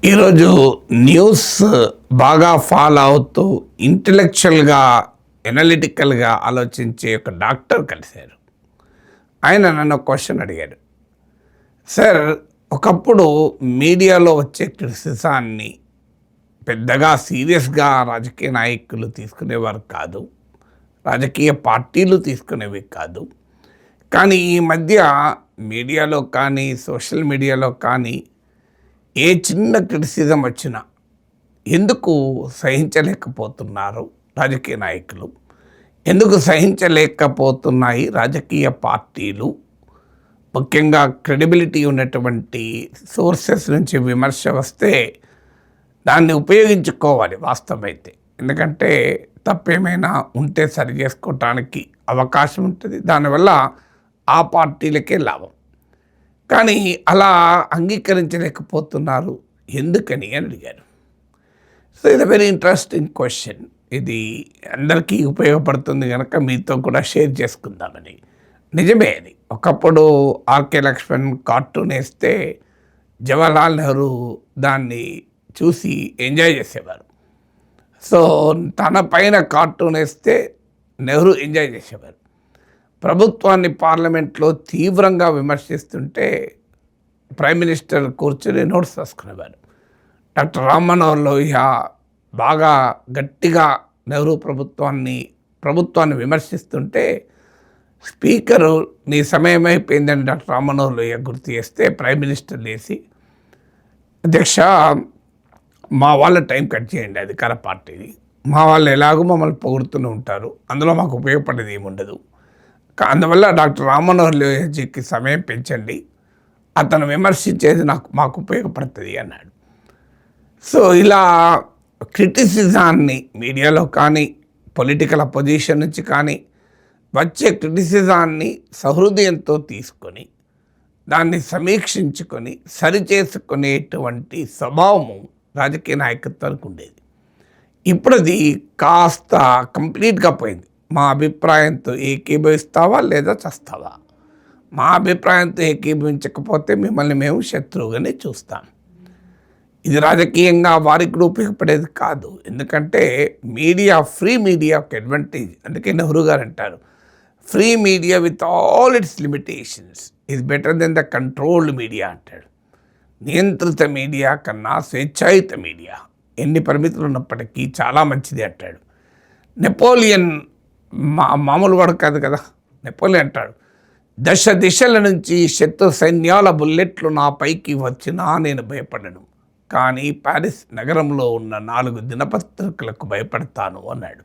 ఈరోజు న్యూస్ బాగా ఫాలో అవుతూ ఇంటలెక్చువల్గా ఎనలిటికల్గా ఆలోచించే ఒక డాక్టర్ కలిశారు. ఆయన నన్ను క్వశ్చన్ అడిగాడు. సార్, ఒకప్పుడు మీడియాలో వచ్చే క్రిటిసిజాన్ని పెద్దగా సీరియస్గా రాజకీయ నాయకులు తీసుకునేవారు కాదు, రాజకీయ పార్టీలు తీసుకునేవి కాదు. కానీ ఈ మధ్య మీడియాలో కానీ సోషల్ మీడియాలో కానీ ఏ చిన్న క్రిటిసిజం వచ్చినా ఎందుకు సహించలేకపోతున్నారు రాజకీయ నాయకులు, ఎందుకు సహించలేకపోతున్నాయి రాజకీయ పార్టీలు, ముఖ్యంగా క్రెడిబిలిటీ ఉన్నటువంటి సోర్సెస్ నుంచి విమర్శ వస్తే దాన్ని ఉపయోగించుకోవాలి వాస్తవమైతే. ఎందుకంటే తప్పేమైనా ఉంటే సరి చేసుకోవటానికి అవకాశం ఉంటుంది, దానివల్ల ఆ పార్టీలకే లాభం. కానీ అలా అంగీకరించలేకపోతున్నారు ఎందుకని అని అడిగారు. సో ఇది వెరీ ఇంట్రెస్టింగ్ క్వశ్చన్. ఇది అందరికీ ఉపయోగపడుతుంది కనుక మీతో కూడా షేర్ చేసుకుందామని. నిజమే, అది ఒకప్పుడు ఆర్కే లక్ష్మణ్ కార్టూన్ వేస్తే జవహర్లాల్ నెహ్రూ దాన్ని చూసి ఎంజాయ్ చేసేవారు. సో తన పైన కార్టూన్ వేస్తే నెహ్రూ ఎంజాయ్ చేసేవారు. ప్రభుత్వాన్ని పార్లమెంట్లో తీవ్రంగా విమర్శిస్తుంటే ప్రైమ్ మినిస్టర్ కూర్చొని నోట్స్ రాసుకునేవారు. డాక్టర్ రామ్ మనోహర్ లోహియా బాగా గట్టిగా నెహ్రూ ప్రభుత్వాన్ని విమర్శిస్తుంటే స్పీకరు నీ సమయం అయిపోయిందని డాక్టర్ రామ్ మనోహర్ లోహియా గుర్తు చేస్తే ప్రైమ్ మినిస్టర్ లేసి, అధ్యక్ష మా వాళ్ళ టైం కట్ చేయండి, అధికార పార్టీది, మా వాళ్ళు ఎలాగో మమ్మల్ని పొగుడుతూనే ఉంటారు, అందులో మాకు ఉపయోగపడేది ఏముండదు, అందువల్ల డాక్టర్ రామ్ మనోహర్ లోహియాజీకి సమయం పెంచండి, అతను విమర్శించేది మాకు ఉపయోగపడుతుంది అన్నాడు. సో ఇలా క్రిటిసిజాన్ని మీడియాలో కానీ పొలిటికల్ అపోజిషన్ నుంచి కానీ వచ్చే క్రిటిసిజాన్ని సహృదయంతో తీసుకొని దాన్ని సమీక్షించుకొని సరిచేసుకునేటువంటి స్వభావము రాజకీయ నాయకత్వానికి ఉండేది. ఇప్పుడు అది కాస్త కంప్లీట్గా పోయింది. మా అభిప్రాయంతో ఏకీభవిస్తావా లేదా చస్తావా, మా అభిప్రాయంతో ఏకీభవించకపోతే మిమ్మల్ని మేము శత్రువుగానే చూస్తాం. ఇది రాజకీయంగా వారికి కూడా ఉపయోగపడేది కాదు. ఎందుకంటే మీడియా, ఫ్రీ మీడియా ఒక అడ్వాంటేజ్. అందుకే నెహ్రూ గారు అంటారు, free media with all its limitations is better then the controlled media అంటాడు. నియంత్రిత మీడియా కన్నా స్వేచ్ఛాయుత మీడియా ఎన్ని పరిమితులు ఉన్నప్పటికీ చాలా మంచిది అంటాడు. నెపోలియన్ మామూలు వాడు కాదు కదా. నెపోలియన్ అంటాడు, దశ దిశల నుంచి శత్రు సైన్యాల బుల్లెట్లు నా పైకి వచ్చినా నేను భయపడను, కానీ ప్యారిస్ నగరంలో ఉన్న 4 దినపత్రికలకు భయపడతాను అన్నాడు.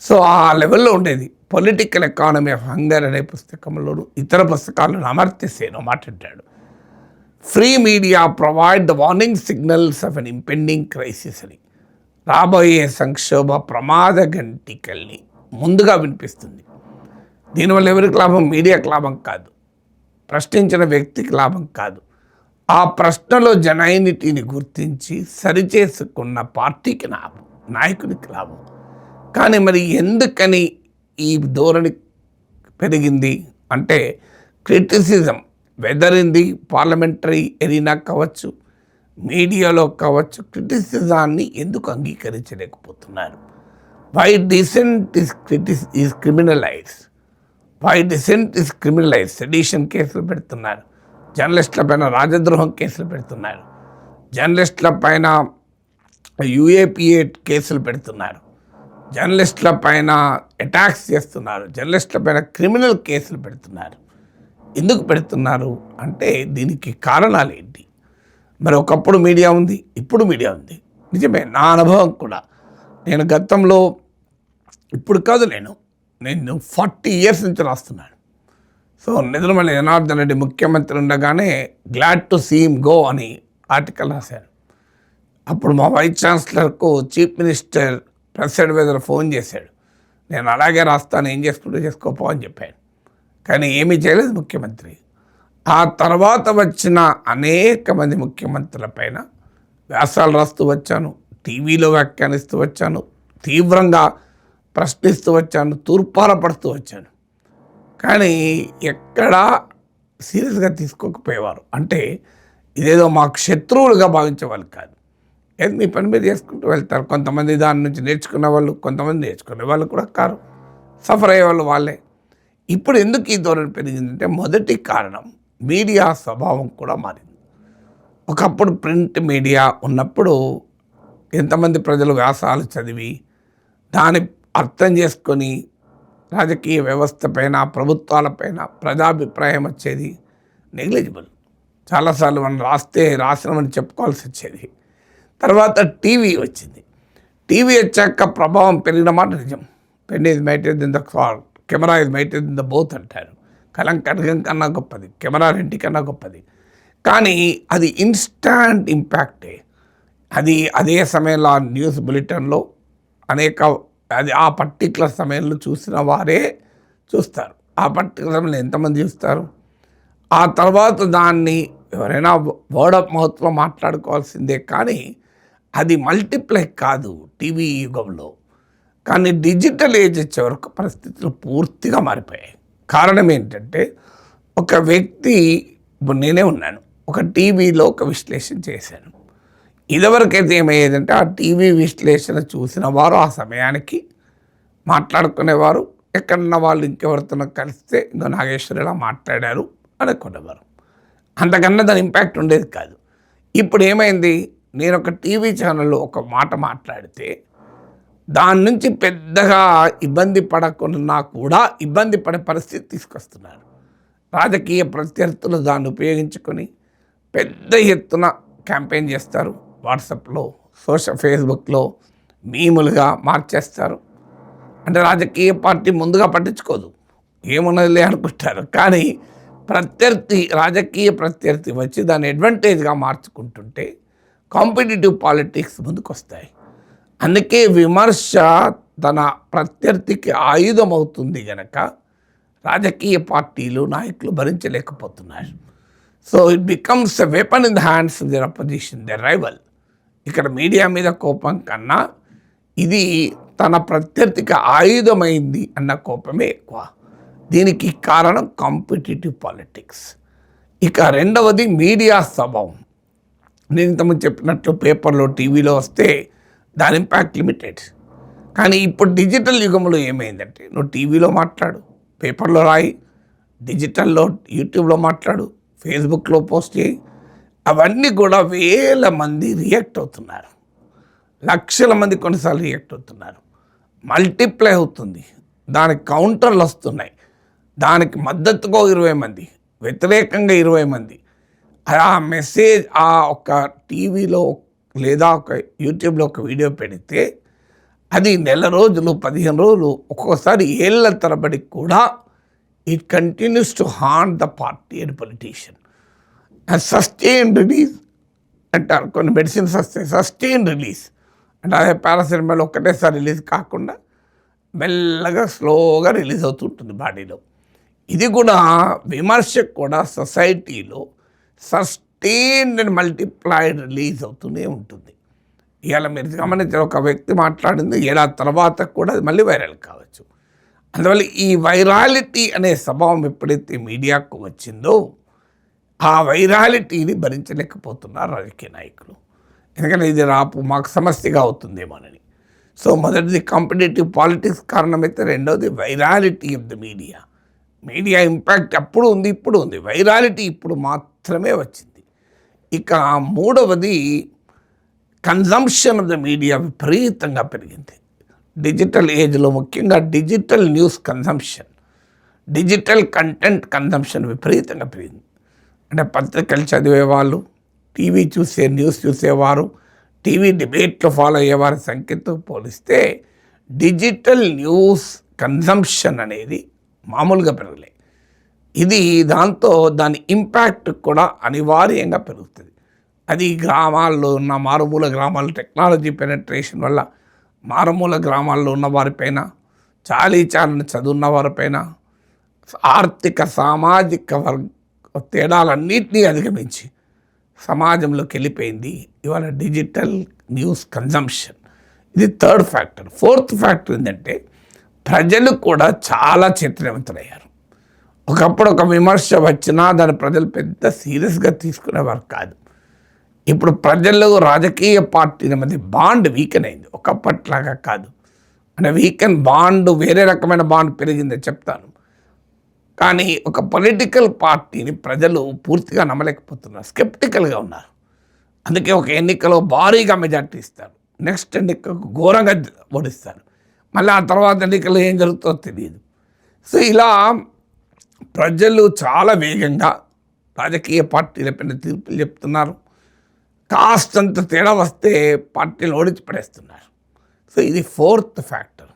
సో ఆ లెవెల్లో ఉండేది. పొలిటికల్ ఎకానమీ ఆఫ్ హంగర్ అనే పుస్తకంలోను ఇతర పుస్తకాలను అమర్త్య సేన్ మాట్లాడాడు. Free media provide the warning signals of an impending crisis అని, రాబోయే సంక్షోభ ప్రమాద గంటికల్ని ముందుగా వినిపిస్తుంది. దీనివల్ల ఎవరికి లాభం? మీడియాకి లాభం కాదు, ప్రశ్నించిన వ్యక్తికి లాభం కాదు, ఆ ప్రశ్నలో జనైనిటీని గుర్తించి సరిచేసుకున్న పార్టీకి లాభం, నాయకుడికి లాభం. కానీ మరి ఎందుకని ఈ ధోరణి పెరిగింది అంటే, criticism whether in the parliamentary arena కావచ్చు, మీడియాలో కావచ్చు, క్రిటిసిజాన్ని ఎందుకు అంగీకరించలేకపోతున్నారు? Why dissent is criminalize, why dissent is criminalize. Sedition కేసులు పెడుతున్నారు, జర్నలిస్టుల పైన రాజద్రోహం కేసులు పెడుతున్నారు, జర్నలిస్టుల పైన యూఏపీఏ కేసులు పెడుతున్నారు, జర్నలిస్టుల పైన అటాక్స్ చేస్తున్నారు, జర్నలిస్టుల పైన క్రిమినల్ కేసులు పెడుతున్నారు. ఎందుకు పెడుతున్నారు అంటే దీనికి కారణాలు ఏంటి? మరి ఒకప్పుడు మీడియా ఉంది, ఇప్పుడు మీడియా ఉంది. నిజమే, నా అనుభవం కూడా. నేను గతంలో, ఇప్పుడు కాదు, నేను 40 years నుంచి రాస్తున్నాను. సో నిజమల్లి జనార్దన్ రెడ్డి ముఖ్యమంత్రి ఉండగానే glad to see him go అని ఆర్టికల్ రాశాను. అప్పుడు మా వైస్ ఛాన్సలర్కు చీఫ్ మినిస్టర్ ప్రసాద్ వెదర్ ఫోన్ చేశాడు, నేను అలాగే రాస్తాను, ఏం చేసుకుంటూ చేసుకోపో అని చెప్పాను. కానీ ఏమీ చేయలేదు ముఖ్యమంత్రి. ఆ తర్వాత వచ్చిన అనేక మంది ముఖ్యమంత్రుల పైన వ్యాసాలు రాస్తూ వచ్చాను, టీవీలో వ్యాఖ్యానిస్తూ వచ్చాను, తీవ్రంగా ప్రశ్నిస్తూ వచ్చాను, తూర్పారపడుతూ వచ్చాను. కానీ ఎక్కడా సీరియస్గా తీసుకోకపోయేవారు. అంటే ఇదేదో మాకు శత్రువులుగా భావించే వాళ్ళు కాదు. ఏది మీ పని మీద చేసుకుంటూ వెళ్తారు. కొంతమంది దాని నుంచి నేర్చుకున్న వాళ్ళు, కొంతమంది నేర్చుకునే వాళ్ళు కూడా కారు, సఫర్ అయ్యే వాళ్ళు వాళ్ళే. ఇప్పుడు ఎందుకు ఈ ధోరణి పెరిగిందంటే మొదటి కారణం మీడియా స్వభావం కూడా మారింది. ఒకప్పుడు ప్రింట్ మీడియా ఉన్నప్పుడు ఎంతమంది ప్రజలు వ్యాసాలు చదివి దాన్ని అర్థం చేసుకొని రాజకీయ వ్యవస్థ పైన, ప్రభుత్వాలపైన ప్రజాభిప్రాయం వచ్చేది నెగ్లిజిబుల్. చాలాసార్లు మనం రాసినామని చెప్పుకోవాల్సి వచ్చేది. తర్వాత టీవీ వచ్చింది. టీవీ వచ్చాక ప్రభావం పెరిగిన మాట నిజం. Pen is mightier than the sword, camera is mightier than the both అంటారు. కలం ఖడ్గం కన్నా గొప్పది, కెమెరా రెంటి కన్నా గొప్పది. కానీ అది ఇన్స్టాంట్ ఇంపాక్టే. అది అదే సమయంలో న్యూస్ బులెటిన్లో అది ఆ పర్టికులర్ సమయంలో చూసిన వారే చూస్తారు. ఆ పర్టికులర్ సమయంలో ఎంతమంది చూస్తారు? ఆ తర్వాత దాన్ని ఎవరైనా వర్డ్ ఆఫ్ మౌత్లో మాట్లాడుకోవాల్సిందే. కానీ అది మల్టిప్లై కాదు టీవీ యుగంలో. కానీ డిజిటల్ ఏజ్ వచ్చే వరకు పరిస్థితులు పూర్తిగా మారిపోయాయి. కారణం ఏంటంటే ఒక వ్యక్తి, ఇప్పుడు నేనే ఉన్నాను, ఒక టీవీలో ఒక విశ్లేషణ చేశాను. ఇదివరకైతే ఏమయ్యేదంటే ఆ టీవీ విశ్లేషణ చూసిన వారు ఆ సమయానికి మాట్లాడుకునేవారు. ఎక్కడన్నా వాళ్ళు ఇంకెవరితో కలిస్తే ఇంకో నాగేశ్వరి ఇలా మాట్లాడారు అనుకునేవారు. అంతకన్నా దాని ఇంపాక్ట్ ఉండేది కాదు. ఇప్పుడు ఏమైంది, నేను ఒక టీవీ ఛానల్లో ఒక మాట మాట్లాడితే దాని నుంచి పెద్దగా ఇబ్బంది పడకుండా కూడా ఇబ్బంది పడే పరిస్థితి తీసుకొస్తున్నారు. రాజకీయ ప్రత్యర్థులు దాన్ని ఉపయోగించుకొని పెద్ద ఎత్తున క్యాంపెయిన్ చేస్తారు. వాట్సాప్లో, ఫేస్బుక్లో మీములుగా మార్చేస్తారు. అంటే రాజకీయ పార్టీ ముందుగా పట్టించుకోదు, ఏమున్నదిలే అనుకుంటారు. కానీ రాజకీయ ప్రత్యర్థి వచ్చి దాన్ని అడ్వాంటేజ్గా మార్చుకుంటుంటే కాంపిటేటివ్ పాలిటిక్స్ ముందుకు వస్తాయి. అందుకే విమర్శ తన ప్రత్యర్థికి ఆయుధం అవుతుంది గనక రాజకీయ పార్టీలు, నాయకులు భరించలేకపోతున్నారు. So it becomes a weapon in the hands of their opposition, their rival. ఇక్కడ మీడియా మీద కోపం కన్నా ఇది తన ప్రత్యర్థికి ఆయుధమైంది అన్న కోపమే ఎక్కువ. దీనికి కారణం కాంపిటేటివ్ పాలిటిక్స్. ఇక రెండవది మీడియా స్వభావం. నేను ఇంతకుముందు చెప్పినట్లు పేపర్లో, టీవీలో వస్తే దాని ఇంపాక్ట్ లిమిటెడ్. కానీ ఇప్పుడు డిజిటల్ యుగంలో ఏమైందంటే నువ్వు టీవీలో మాట్లాడు, పేపర్లో రాయి, డిజిటల్లో యూట్యూబ్లో మాట్లాడు, ఫేస్బుక్లో పోస్ట్ చేయి, అవన్నీ కూడా వేల మంది రియాక్ట్ అవుతున్నారు. లక్షల మంది కొన్నిసార్లు రియాక్ట్ అవుతున్నారు. మల్టిప్లై అవుతుంది. దానికి కౌంటర్లు వస్తున్నాయి. దానికి మద్దతుగా 20 మంది, వ్యతిరేకంగా 20 మంది. ఆ మెసేజ్ ఆ ఒక టీవీలో లేదా ఒక యూట్యూబ్లో ఒక వీడియో పెడితే అది నెల రోజులు, 15 రోజులు, ఒక్కొక్కసారి ఏళ్ళ తరబడి కూడా it continues to harm the party and politician. Sustain release అంటారు. కొన్ని మెడిసిన్స్ వస్తాయి సస్టైన్ రిలీజ్ అంటే అదే పారాసిటమాల్ ఒక్కటేసారి రిలీజ్ కాకుండా మెల్లగా స్లోగా రిలీజ్ అవుతుంటుంది బాడీలో. ఇది కూడా విమర్శకు కూడా సొసైటీలో సస్టైన్డ్ అండ్ మల్టిప్లైడ్ రిలీజ్ అవుతూనే ఉంటుంది. ఇవాళ మీరు గమనించారు, ఒక వ్యక్తి మాట్లాడింది ఏడాది తర్వాత కూడా అది మళ్ళీ వైరల్ కావచ్చు. అందువల్ల ఈ వైరాలిటీ అనే స్వభావం ఎప్పుడైతే మీడియాకు వచ్చిందో ఆ వైరాలిటీని భరించలేకపోతున్నారు రాజకీయ నాయకులు. ఎందుకంటే ఇది మాకు సమస్యగా అవుతుందేమోనని. సో మొదటిది కాంపిటేటివ్ పాలిటిక్స్ కారణమైతే, రెండవది virality of the media. Media impact అప్పుడు ఉంది, ఇప్పుడు ఉంది. వైరాలిటీ ఇప్పుడు మాత్రమే వచ్చింది. ఇక మూడవది కన్జంప్షన్ ఆఫ్ ద మీడియా విపరీతంగా పెరిగింది. డిజిటల్ ఏజ్లో ముఖ్యంగా digital news consumption, digital content consumption విపరీతంగా పెరిగింది. అంటే పత్రికలు చదివేవాళ్ళు, టీవీ న్యూస్ చూసేవారు, టీవీ డిబేట్లో ఫాలో అయ్యేవారి సంఖ్యతో పోలిస్తే డిజిటల్ న్యూస్ కన్జంప్షన్ అనేది మామూలుగా పెరగలే. ఇది దాని ఇంపాక్ట్ కూడా అనివార్యంగా పెరుగుతుంది. అది గ్రామాల్లో ఉన్న మారుమూల గ్రామాల టెక్నాలజీ పెనట్రేషన్ వల్ల మారుమూల గ్రామాల్లో ఉన్న వారిపైన, చాలీచాలని చదువున్న వారిపైన, ఆర్థిక సామాజిక తేడాలన్నింటినీ అధిగమించి సమాజంలోకి వెళ్ళిపోయింది ఇవాళ డిజిటల్ న్యూస్ కన్జంప్షన్. ఇది థర్డ్ ఫ్యాక్టర్. ఫోర్త్ ఫ్యాక్టర్ ఏంటంటే ప్రజలు కూడా చాలా చైతన్యవంతులయ్యారు. ఒకప్పుడు ఒక విమర్శ వచ్చినా దాన్ని ప్రజలు పెద్ద సీరియస్గా తీసుకునేవారు కాదు. ఇప్పుడు ప్రజలు రాజకీయ పార్టీల మధ్య బాండ్ వీకెన్ అయింది, ఒకప్పట్లాగా కాదు. అంటే వీకెన్ బాండ్ వేరే రకమైన బాండ్ పెరిగిందని చెప్తాను, కానీ ఒక పొలిటికల్ పార్టీని ప్రజలు పూర్తిగా నమ్మలేకపోతున్నారు, స్కెప్టికల్గా ఉన్నారు. అందుకే ఒక ఎన్నికలో భారీగా మెజార్టీ ఇస్తారు, నెక్స్ట్ ఎన్నికకు ఘోరంగా ఓడిస్తారు, మళ్ళీ ఆ తర్వాత ఎన్నికల్లో ఏం జరుగుతుందో తెలియదు. సో ఇలా ప్రజలు చాలా వేగంగా రాజకీయ పార్టీలపైన తీర్పులు చెప్తున్నారు. కాస్తంత తేడా వస్తే పార్టీలు ఓడించి పడేస్తున్నారు. సో ఇది 4th ఫ్యాక్టర్.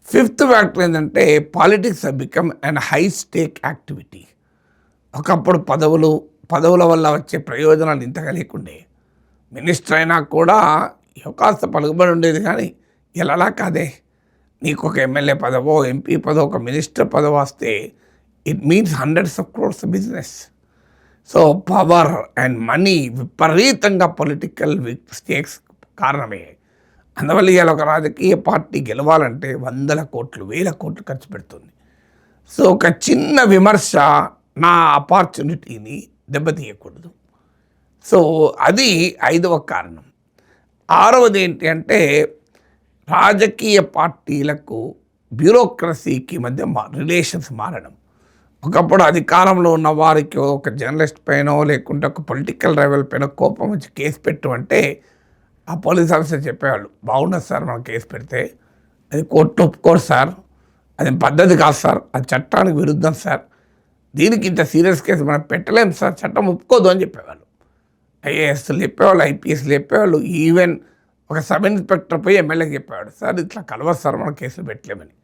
5th ఫ్యాక్టర్ ఏంటంటే politics have become and high stake activity. ఒకప్పుడు పదవుల వల్ల వచ్చే ప్రయోజనాలు ఇంతగా లేకుండే. మినిస్టర్ అయినా కూడా కాస్త పలుకుబడి ఉండేది, కానీ ఇలా కాదే. నీకు ఒక ఎమ్మెల్యే పదవో ఎంపీ పదవో ఒక మినిస్టర్ పదవి వస్తే it means hundreds of crores business. So power and money విపరీతంగా పొలిటికల్ స్టేక్స్ కారణమే. అందువల్ల ఇవాళ ఒక రాజకీయ పార్టీ గెలవాలంటే 100 కోట్లు 1000 కోట్లు ఖర్చు పెడుతుంది. సో ఒక చిన్న విమర్శ నా ఆపర్చునిటీని దెబ్బతీయకూడదు. సో అది 5వ కారణం. 6వది ఏంటి అంటే రాజకీయ పార్టీలకు బ్యూరోక్రసీకి మధ్య రిలేషన్స్ మారడం. ఒకప్పుడు అధికారంలో ఉన్న వారికి ఒక జర్నలిస్ట్ పైనో లేకుంటే ఒక పొలిటికల్ రైవల్ పైన కోపం వచ్చి కేసు పెట్టు అంటే ఆ పోలీస్ ఆఫీసర్ చెప్పేవాళ్ళు, బాగుండదు సార్ మనం కేసు పెడితే, అది కోర్టులో ఒప్పుకోరు సార్, అది పద్ధతి కాదు సార్, అది చట్టానికి విరుద్ధం సార్, దీనికి ఇంత సీరియస్ కేసు మనం పెట్టలేము సార్, చట్టం ఒప్పుకోదు అని చెప్పేవాళ్ళు. ఐఏఎస్లు చెప్పేవాళ్ళు, ఐపీఎస్లు చెప్పేవాళ్ళు, ఈవెన్ ఒక సబ్ ఇన్స్పెక్టర్ పోయి ఎమ్మెల్యేకి చెప్పేవాడు, సార్ ఇట్లా కలవదు సార్ మనం కేసులు పెట్టలేమని.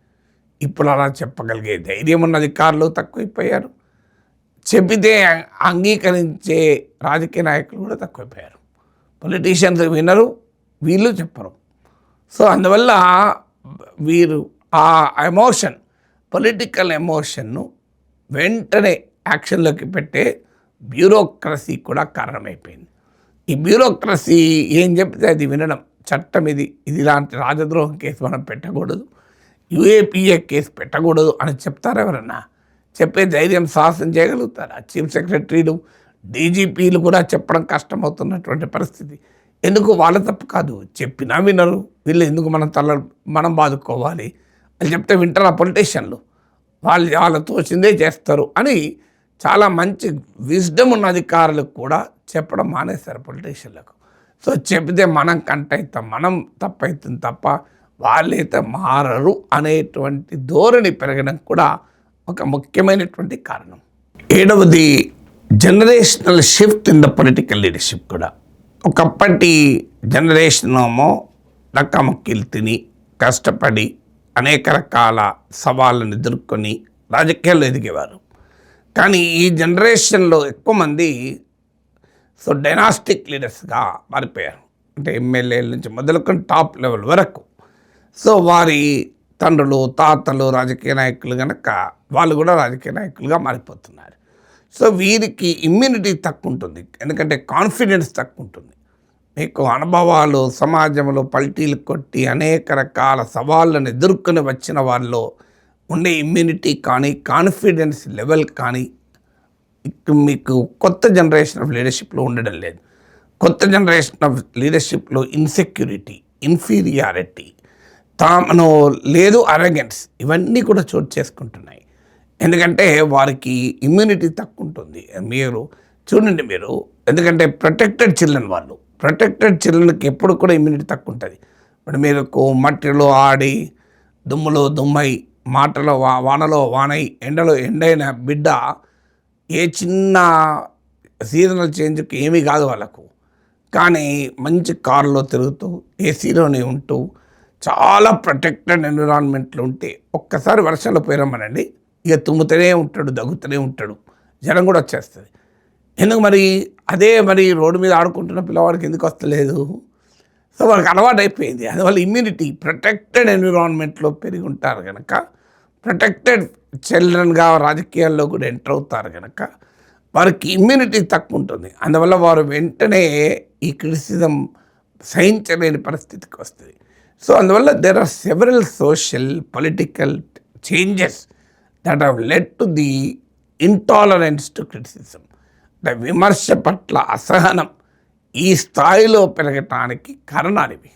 ఇప్పుడు అలా చెప్పగలిగే ధైర్యం ఉన్న అధికారులు తక్కువైపోయారు, చెప్పితే అంగీకరించే రాజకీయ నాయకులు కూడా తక్కువైపోయారు. పొలిటీషియన్స్ వినరు, వీళ్ళు చెప్పరు. సో అందువల్ల వీరు ఆ ఎమోషన్, పొలిటికల్ ఎమోషన్ను వెంటనే యాక్షన్లోకి పెట్టే బ్యూరోక్రసీ కూడా కారణమైపోయింది. ఈ బ్యూరోక్రసీ ఏం చెప్తే అది వినడం. చట్టం ఇది ఇలాంటి రాజద్రోహం కేసు మనం పెట్టకూడదు, యూఏపీఏ కేసు పెట్టకూడదు అని చెప్తారు ఎవరన్నా? చెప్పే ధైర్యం సాహసం చేయగలుగుతారా? చీఫ్ సెక్రటరీలు డీజీపీలు కూడా చెప్పడం కష్టమవుతున్నటువంటి పరిస్థితి. ఎందుకు? వాళ్ళ తప్పు కాదు, చెప్పినా వినరు. వీళ్ళు ఎందుకు మనం బాదుకోవాలి అని చెప్తే వింటారు ఆ పొలిటీషియన్లు. వాళ్ళు తోచిందే చేస్తారు అని చాలా మంచి విజ్డమ్ ఉన్న అధికారులకు కూడా చెప్పడం మానేశారు పొలిటీషియన్లకు. సో చెబితే మనం కంటైతాం, మనం తప్పవుతుంది తప్ప వాళ్ళైతే మారరు అనేటువంటి ధోరణి పెరగడం కూడా ఒక ముఖ్యమైనటువంటి కారణం. 7వది generational shift in the political leadership కూడా. ఒకప్పటి జనరేషన్ ఏమో డక్కముక్కీలు తిని కష్టపడి అనేక రకాల సవాళ్ళను ఎదుర్కొని రాజకీయాల్లో ఎదిగేవారు. కానీ ఈ జనరేషన్లో ఎక్కువ మంది డైనాస్టిక్ లీడర్స్గా మారిపోయారు. అంటే ఎమ్మెల్యేల నుంచి మొదలుకొని టాప్ లెవెల్ వరకు. సో వారి తండ్రులు తాతలు రాజకీయ నాయకులు కనుక వాళ్ళు కూడా రాజకీయ నాయకులుగా మారిపోతున్నారు. సో వీరికి ఇమ్యూనిటీ తక్కువ ఉంటుంది, ఎందుకంటే కాన్ఫిడెన్స్ తక్కువ ఉంటుంది. మీకు అనుభవాలు, సమాజంలో పల్టీలు కొట్టి అనేక రకాల సవాళ్ళను ఎదుర్కొని వచ్చిన వాళ్ళలో ఉండే ఇమ్యూనిటీ కానీ కాన్ఫిడెన్స్ లెవెల్ కానీ మీకు కొత్త జనరేషన్ ఆఫ్ లీడర్షిప్లో ఉండడం లేదు. కొత్త జనరేషన్ ఆఫ్ లీడర్షిప్లో ఇన్సెక్యూరిటీ, ఇన్ఫీరియారిటీ, తామను లేదు, అరగెన్స్, ఇవన్నీ కూడా చోటు చేసుకుంటున్నాయి. ఎందుకంటే వారికి ఇమ్యూనిటీ తక్కువ ఉంటుంది. మీరు చూడండి, ఎందుకంటే ప్రొటెక్టెడ్ చిల్డ్రన్ వాళ్ళు, ప్రొటెక్టెడ్ చిల్డ్రన్కి ఎప్పుడు కూడా ఇమ్యూనిటీ తక్కువ ఉంటుంది. ఇప్పుడు మీరు మట్టిలో ఆడి దుమ్ములో దుమ్మై మాటలో వానలో వానై ఎండలో ఎండైన బిడ్డ ఏ చిన్న సీజనల్ చేంజ్కి ఏమీ కాదు వాళ్ళకు. కానీ మంచి కారులో తిరుగుతూ ఏసీలోనే ఉంటూ చాలా ప్రొటెక్టెడ్ ఎన్విరాన్మెంట్లో ఉంటే ఒక్కసారి వర్షంలో పోయిరమ్మనండి, ఇక తుమ్ముతూనే ఉంటాడు, దగ్గుతూనే ఉంటాడు, జ్వరం కూడా వచ్చేస్తుంది. ఎందుకు మరి రోడ్డు మీద ఆడుకుంటున్న పిల్లవాడికి ఎందుకు వస్తలేదు? సో వాళ్ళకి అలవాటు అయిపోయింది. అందువల్ల ఇమ్యూనిటీ, ప్రొటెక్టెడ్ ఎన్విరాన్మెంట్లో పెరిగి ఉంటారు కనుక, ప్రొటెక్టెడ్ చిల్డ్రన్గా రాజకీయాల్లో కూడా ఎంటర్ అవుతారు కనుక వారికి ఇమ్యూనిటీ తక్కువ ఉంటుంది. అందువల్ల వారు వెంటనే ఈ క్రిటిసిజం సహించలేని పరిస్థితికి వస్తుంది. సో అందువల్ల there are several social political changes that have led to the intolerance to criticism. విమర్శ పట్ల అసహనం ఈ స్థాయిలో పెరగటానికి కారణాలు ఇవి.